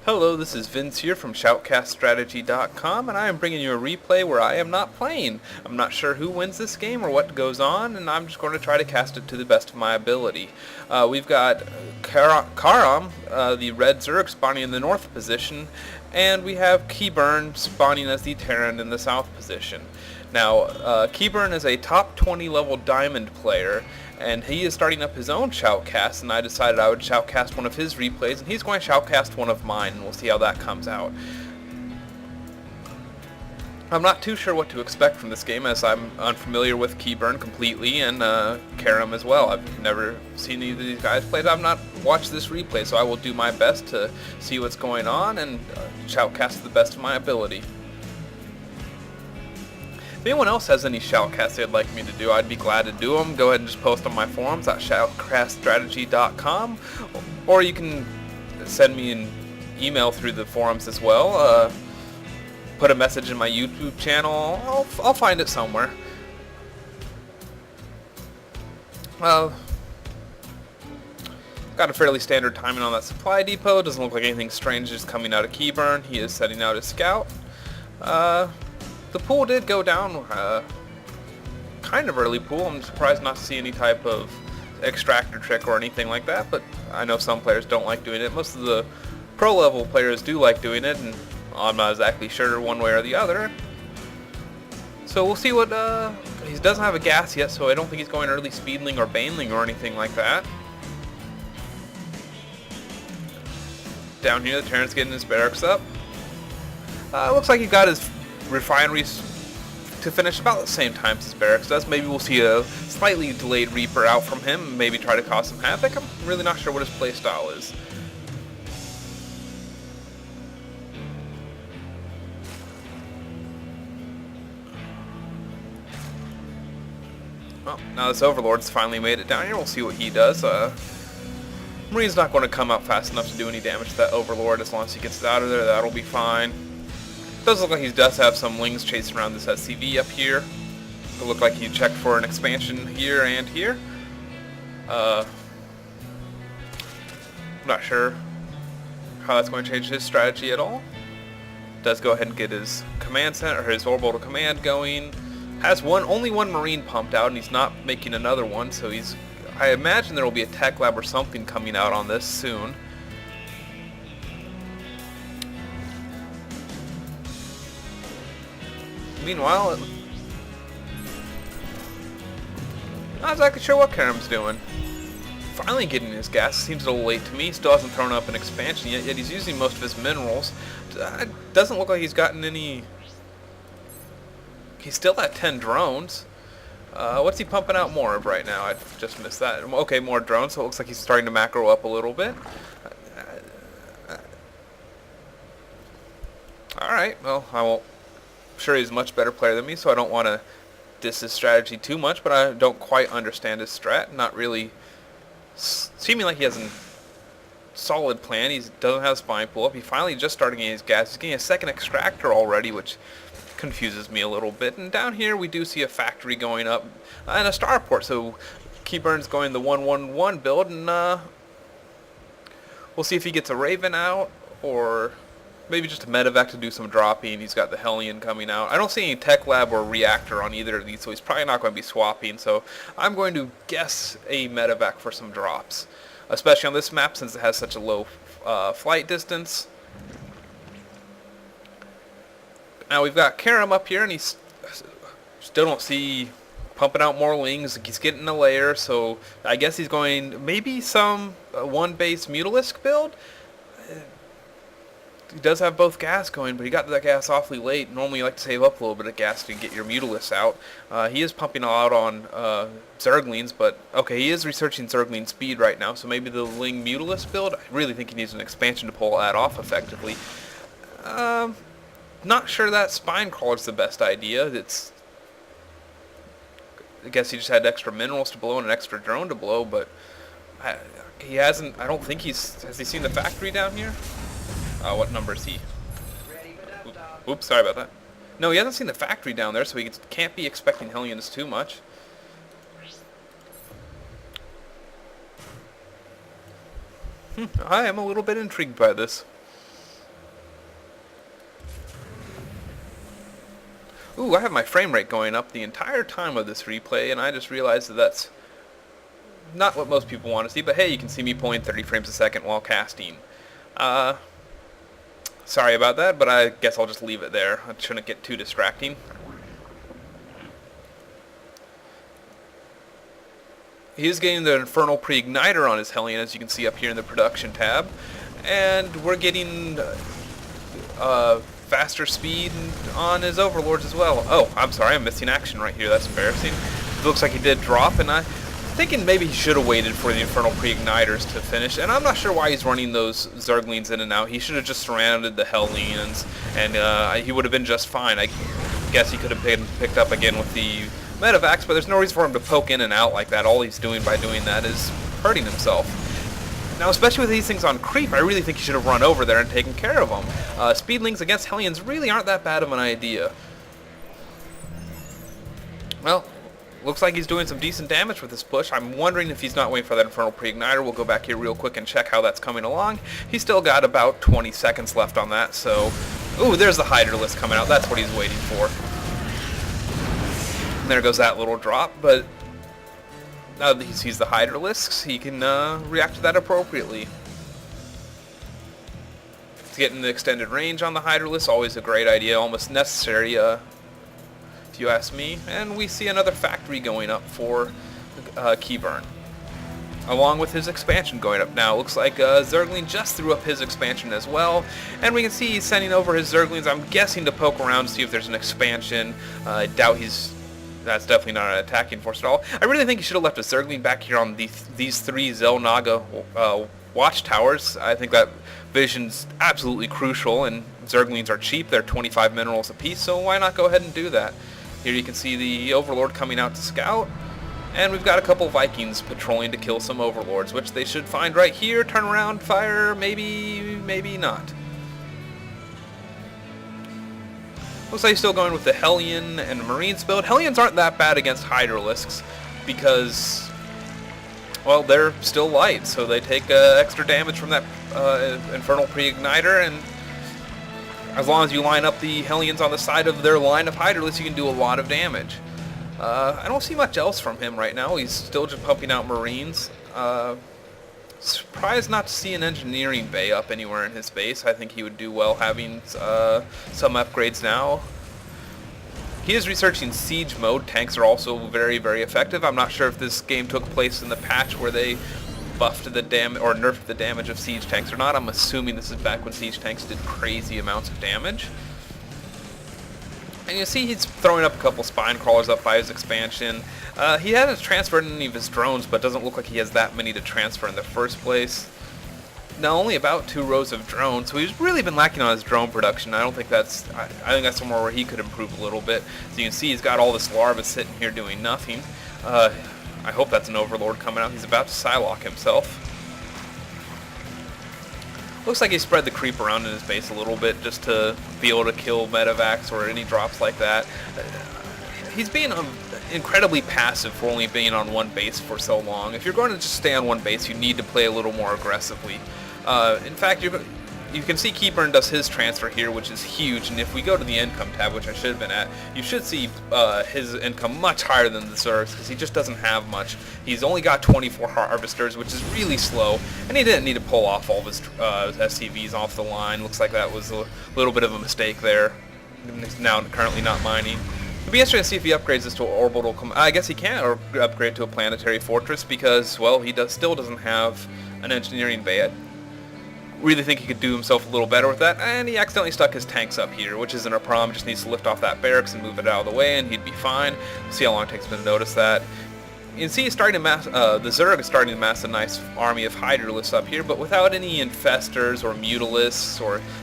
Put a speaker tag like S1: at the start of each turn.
S1: Hello, this is Vincere from Shoutcaststrategy.com, and I am bringing you a replay where I am not playing. I'm not sure who wins this game or what goes on, and I'm just going to try to cast it to the best of my ability. We've got Karam, the red Zerg, spawning in the north position, and we have Kiburn spawning as the Terran in the south position. Now, Kiburn is a top 20 level diamond player, and he is starting up his own shoutcast, and I decided I would shoutcast one of his replays, and he's going to shoutcast one of mine, and we'll see how that comes out. I'm not too sure what to expect from this game, as I'm unfamiliar with Kiburn completely, and Karam as well. I've never seen either of these guys play. I've not watched this replay, so I will do my best to see what's going on and shoutcast to the best of my ability. If anyone else has any shoutcasts they'd like me to do, I'd be glad to do them. Go ahead and just post on my forums at shoutcaststrategy.com, or you can send me an email through the forums as well. Put a message in my YouTube channel. I'll find it somewhere. Got a fairly standard timing on that supply depot. Doesn't look like anything strange is coming out of Kiburn. He is setting out his scout. The pool did go down kind of early pool. I'm surprised not to see any type of extractor trick or anything like that, but I know some players don't like doing it. Most of the pro level players do like doing it, and I'm not exactly sure one way or the other. So we'll see what, he doesn't have a gas yet, so I don't think he's going early speedling or baneling or anything like that. Down here the Terran's getting his barracks up. Looks like he got his refineries to finish about the same time as his barracks does. Maybe we'll see a slightly delayed Reaper out from him, maybe try to cause some havoc. I'm really not sure what his playstyle is. Well, now this Overlord's finally made it down here. We'll see what he does. Marine's not going to come out fast enough to do any damage to that Overlord. As long as he gets out of there, that'll be fine. Does look like he does have some wings chasing around this SCV up here. It looked like he checked for an expansion here and here. I'm not sure how that's going to change his strategy at all. Does go ahead and get his command center, or his orbital command going. Has only one Marine pumped out, and he's not making another one. So I imagine there will be a tech lab or something coming out on this soon. Meanwhile, not exactly sure what Karam's doing. Finally getting his gas. Seems a little late to me. Still hasn't thrown up an expansion yet he's using most of his minerals. Doesn't look like he's gotten any. He's still at 10 drones. What's he pumping out more of right now? I just missed that. Okay, more drones, so it looks like he's starting to macro up a little bit. Alright, well, I won't. Sure, he's a much better player than me, so I don't want to diss his strategy too much, but I don't quite understand his strat. Not really seeming like he has a solid plan. He doesn't have a spine pull up. He finally just started getting his gas. He's getting a second extractor already, which confuses me a little bit. And down here we do see a factory going up and a starport, so Kiburn's going the 1-1-1 build, and we'll see if he gets a Raven out, or maybe just a medevac to do some dropping. He's got the Hellion coming out. I don't see any tech lab or reactor on either of these, so he's probably not going to be swapping. So I'm going to guess a medevac for some drops, especially on this map since it has such a low flight distance. Now we've got Karam up here, and he's still don't see pumping out more wings. He's getting a layer, so I guess he's going maybe some one base Mutalisk build. He does have both gas going, but he got that gas awfully late. Normally you like to save up a little bit of gas to get your Mutalisks out. He is pumping out on Zerglings, but okay, he is researching Zergling speed right now, so maybe the Ling Mutalisk build. I really think he needs an expansion to pull that off effectively. Not sure that Spine Crawler's the best idea. I guess he just had extra minerals to blow and an extra drone to blow, but he hasn't. I don't think has he seen the factory down here? What number is he? Oops, sorry about that. No, he hasn't seen the factory down there, so he can't be expecting Hellions too much. I am a little bit intrigued by this. Ooh, I have my frame rate going up the entire time of this replay, and I just realized that that's not what most people want to see, but hey, you can see me pulling 30 frames a second while casting. Sorry about that, but I guess I'll just leave it there. It shouldn't get too distracting. He is getting the Infernal Pre-Igniter on his Hellion, as you can see up here in the production tab. And we're getting faster speed on his Overlords as well. Oh, I'm sorry, I'm missing action right here. That's embarrassing. It looks like he did drop, and I'm thinking maybe he should have waited for the Infernal Pre-Igniters to finish. And I'm not sure why he's running those Zerglings in and out. He should have just surrounded the Hellions, and he would have been just fine. I guess he could have been picked up again with the Medivacs, but there's no reason for him to poke in and out like that. All he's doing by doing that is hurting himself. Now, especially with these things on creep, I really think he should have run over there and taken care of them. Speedlings against Hellions really aren't that bad of an idea. Well, looks like he's doing some decent damage with this push. I'm wondering if he's not waiting for that Infernal Pre-Igniter. We'll go back here real quick and check how that's coming along. He's still got about 20 seconds left on that, so... Ooh, there's the Hydralisk coming out. That's what he's waiting for. And there goes that little drop, but now that he sees the Hydralisks, he can react to that appropriately. Getting the extended range on the Hydralisk, always a great idea, almost necessary, if you ask me. And we see another factory going up for Kiburn, along with his expansion going up now. Looks like Zergling just threw up his expansion as well, and we can see he's sending over his Zerglings, I'm guessing, to poke around to see if there's an expansion. I doubt that's definitely not an attacking force at all. I really think he should have left a Zergling back here on these three Xel'Naga watchtowers. I think that vision's absolutely crucial, and Zerglings are cheap. They're 25 minerals apiece, so why not go ahead and do that? Here you can see the Overlord coming out to scout, and we've got a couple Vikings patrolling to kill some Overlords, which they should find right here, turn around, fire, maybe not. Looks like he's still going with the Hellion and Marines build. Hellions aren't that bad against Hydralisks because, well, they're still light, so they take extra damage from that Infernal Pre-Igniter, and as long as you line up the Hellions on the side of their line of Hydralisks, you can do a lot of damage. I don't see much else from him right now. He's still just pumping out Marines. Surprised not to see an engineering bay up anywhere in his base. I think he would do well having some upgrades now. He is researching siege mode. Tanks are also very, very effective. I'm not sure if this game took place in the patch where they buffed the damage or nerfed the damage of siege tanks or not. I'm assuming this is back when siege tanks did crazy amounts of damage. And you see he's throwing up a couple spine crawlers up by his expansion. He hasn't transferred any of his drones, but doesn't look like he has that many to transfer in the first place. Now, only about 2 rows of drones, so he's really been lacking on his drone production. I think that's somewhere where he could improve a little bit. So you can see he's got all this larva sitting here doing nothing. I hope that's an Overlord coming out. He's about to Psylocke himself. Looks like he spread the creep around in his base a little bit just to be able to kill Medivacs or any drops like that. He's being incredibly passive for only being on one base for so long. If you're going to just stay on one base, you need to play a little more aggressively. In fact, you can see Kiburn does his transfer here, which is huge, and if we go to the income tab, which I should have been at, you should see his income much higher than the Zerg's, because he just doesn't have much. He's only got 24 Harvesters, which is really slow, and he didn't need to pull off all of his SCVs off the line. Looks like that was a little bit of a mistake there. He's now currently not mining. It'd be interesting to see if he upgrades this to an orbital. I guess he can, or upgrade to a planetary fortress, because, well, he still doesn't have an engineering bay. I really think he could do himself a little better with that, and he accidentally stuck his tanks up here, which isn't a problem. Just needs to lift off that barracks and move it out of the way, and he'd be fine. See how long it takes him to notice that. You can see he's starting to mass. The Zerg is starting to mass a nice army of Hydralisks up here, but without any infestors or mutalisks or